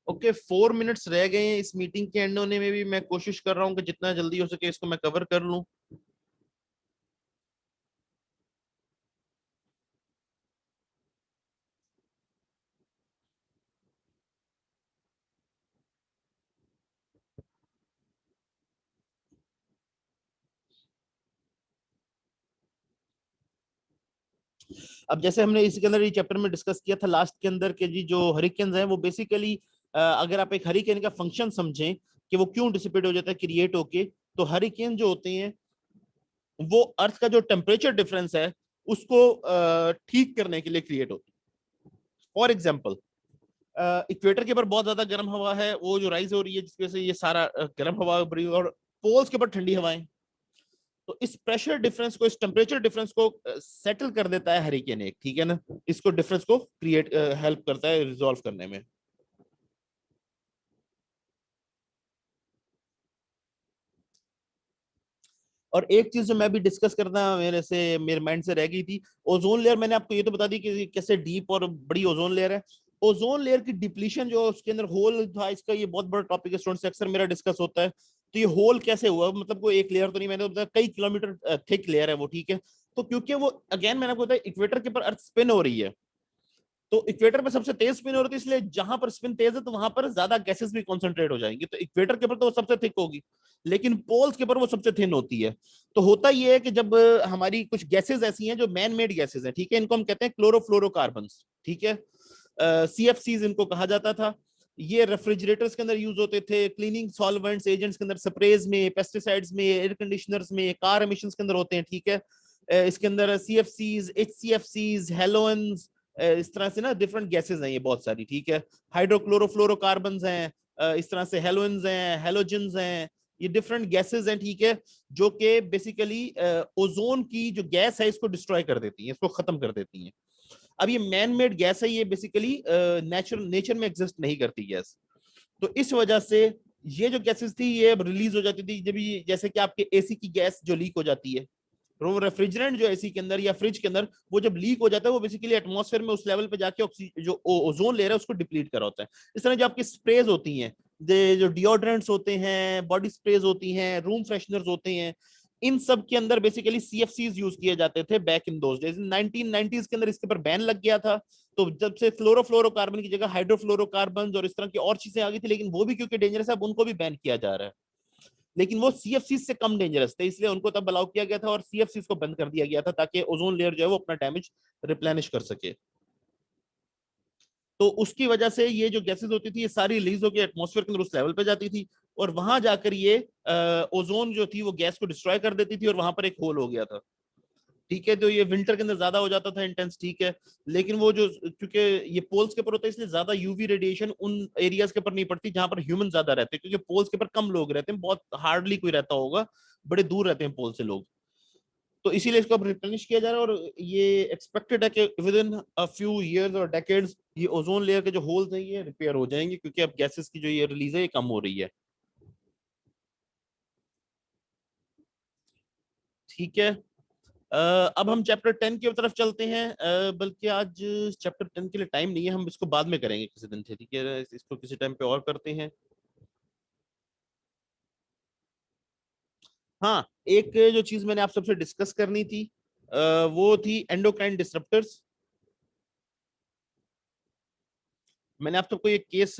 Okay 4 minutes रह गए हैं इस मीटिंग के एंड होने में भी। मैं कोशिश कर रहा हूँ कि जितना जल्दी हो सके इसको मैं कवर कर लूँ। अब जैसे हमने इसके अंदर ये चैप्टर में डिस्कस किया था लास्ट के अंदर के जी जो हरिकेन्स हैं वो बेसिकली अगर आप एक हरिकेन का फंक्शन समझें कि वो क्यों डिसिपेट हो जाता है क्रिएट होके, तो हरिकेन जो होते हैं वो अर्थ का जो टेम्परेचर डिफरेंस है उसको ठीक करने के लिए क्रिएट होते हैं। फॉर एग्जाम्पल इक्वेटर के ऊपर बहुत ज्यादा गर्म हवा है, वो जो राइज हो रही है जिसकी वजह से ये सारा गर्म हवा बढ़ी, और पोल्स के ऊपर ठंडी हवाएं, तो इस प्रेशर डिफरेंस को, इस टेम्परेचर डिफरेंस को सेटल कर देता है हरिकेन एक, ठीक है ना। इसको डिफरेंस को क्रिएट हेल्प करता है रिजॉल्व करने में। और एक चीज जो मैं भी डिस्कस करना मेरे माइंड से रह गई थी, ओजोन लेयर। मैंने आपको ये तो बता दी कि कैसे डीप और बड़ी ओजोन लेयर है। ओजोन लेयर की डिप्लीशन जो उसके अंदर होल था, इसका ये बहुत बड़ा टॉपिक है, स्टूडेंट से अक्सर मेरा डिस्कस होता है। तो ये होल कैसे हुआ, मतलब कोई एक लेयर तो नहीं, मैंने तो बताया कई किलोमीटर थिक लेयर है वो, ठीक है। तो क्योंकि वो अगेन मैंने आपको बताया इक्वेटर के ऊपर अर्थ स्पिन हो रही है, तो इक्वेटर पे सबसे तेज स्पिन हो रही है, इसलिए जहां पर स्पिन तेज है तो वहां पर ज्यादा गैसेस भी कॉन्सेंट्रेट हो जाएंगी, तो इक्वेटर के ऊपर तो वो सबसे थिक होगी, लेकिन पोल्स के ऊपर वो सबसे थिन होती है। तो होता ये है कि जब हमारी कुछ गैसेस ऐसी हैं जो मैन मेड गैसेस हैं, ठीक है, इनको हम कहते हैं क्लोरोफ्लोरोकार्बन, ठीक है, CFCs इनको कहा जाता था। ये रेफ्रिजरेटर्स के अंदर यूज होते थे, क्लीनिंग सॉल्वेंट्स एजेंट्स के अंदर, स्प्रेज में, पेस्टिसाइड्स में, एयर कंडीशनर्स में, कार एमिशंस के अंदर होते हैं, ठीक है। इसके अंदर CFCs, HCFCs, हेलोन्स, इस तरह से ना डिफरेंट गैसेस हैं ये बहुत सारी, ठीक है। हाइड्रोक्लोरोफ्लोरोकार्बन हैं, इस तरह से हेलोइंस हैं, हेलोजेंस हैं, ये डिफरेंट गैसेस हैं, ठीक है, जो कि बेसिकली ओजोन की जो गैस है इसको डिस्ट्रॉय कर देती है, इसको खत्म कर देती है। अब ये मैन मेड गैस है, ये बेसिकली नेचर में एग्जिस्ट नहीं करती गैस। तो इस वजह से ये जो गैसेस थी ये रिलीज हो जाती थी जब ये, जैसे कि आपके एसी की गैस जो लीक हो जाती है, वो रेफ्रिजरेंट जो एसी के अंदर या फ्रिज के अंदर वो जब लीक हो जाता है वो बेसिकली एटमॉस्फेयर में उस लेवल पे जाके ऑक्सीजन जो ओजोन लेयर है उसको डिप्लीट कर होता है। इस तरह जो आपकी स्प्रेज होती हैं, जो डिओड्रेंट्स होते हैं, बॉडी स्प्रेज होती हैं, रूम फ्रेशनर्स होते हैं, इन सब के अंदर बेसिकली CFCs यूज किए जाते थे back in those days. 1990s के अंदर इसके ऊपर बैन लग गया था, तो जब से फ्लोरोफ्लोरोकार्बन की जगह हाइड्रोफ्लोरोकार्बन और इस तरह की और चीजें आ गई थी, लेकिन वो भी क्योंकि डेंजरस है अब उनको भी बैन किया जा रहा है। लेकिन वो CFC से कम डेंजरस थे, इसलिए उनको तब अलाउ किया गया था और CFC को बंद कर दिया गया था ताकि ओजोन लेयर जो है वो अपना डैमेज रिप्लेनिश कर सके। तो उसकी वजह से ये जो गैसेस होती थी ये सारी रिलीज होकर एटमॉस्फेयर के अंदर उस लेवल पे जाती थी, और वहां जाकर ये ओजोन जो थी वो गैस को डिस्ट्रॉय कर देती थी और वहां पर एक होल हो गया था, ठीक है। तो ये विंटर के अंदर ज्यादा हो जाता था इंटेंस, ठीक है। लेकिन वो जो, क्योंकि ये पोल्स के ऊपर होता है इसलिए ज्यादा यूवी रेडिएशन उन एरियाज के ऊपर नहीं पड़ती जहां पर ह्यूमन ज्यादा रहते हैं, क्योंकि पोल्स के ऊपर कम लोग रहते हैं, बहुत हार्डली कोई रहता होगा, बड़े दूर रहते हैं पोल से लोग। तो इसीलिए इसको अब रिप्लेनिश किया जा रहा है, और ये एक्सपेक्टेड है कि with in a few years और डेकेड्स ये ओजोन लेयर के जो होल्स हैं ये रिपेयर हो जाएंगे, क्योंकि अब गैसेस की जो ये रिलीज है ये कम हो रही है, ठीक है। अब हम चैप्टर 10 की तरफ चलते हैं, बल्कि आज चैप्टर 10 के लिए टाइम नहीं है, हम इसको बाद में करेंगे किसी दिन, ठीक है, इसको किसी टाइम पे और करते हैं। हाँ, एक जो चीज मैंने आप सबसे डिस्कस करनी थी वो थी एंडोक्राइन डिसरप्टर्स। मैंने आप सबको ये केस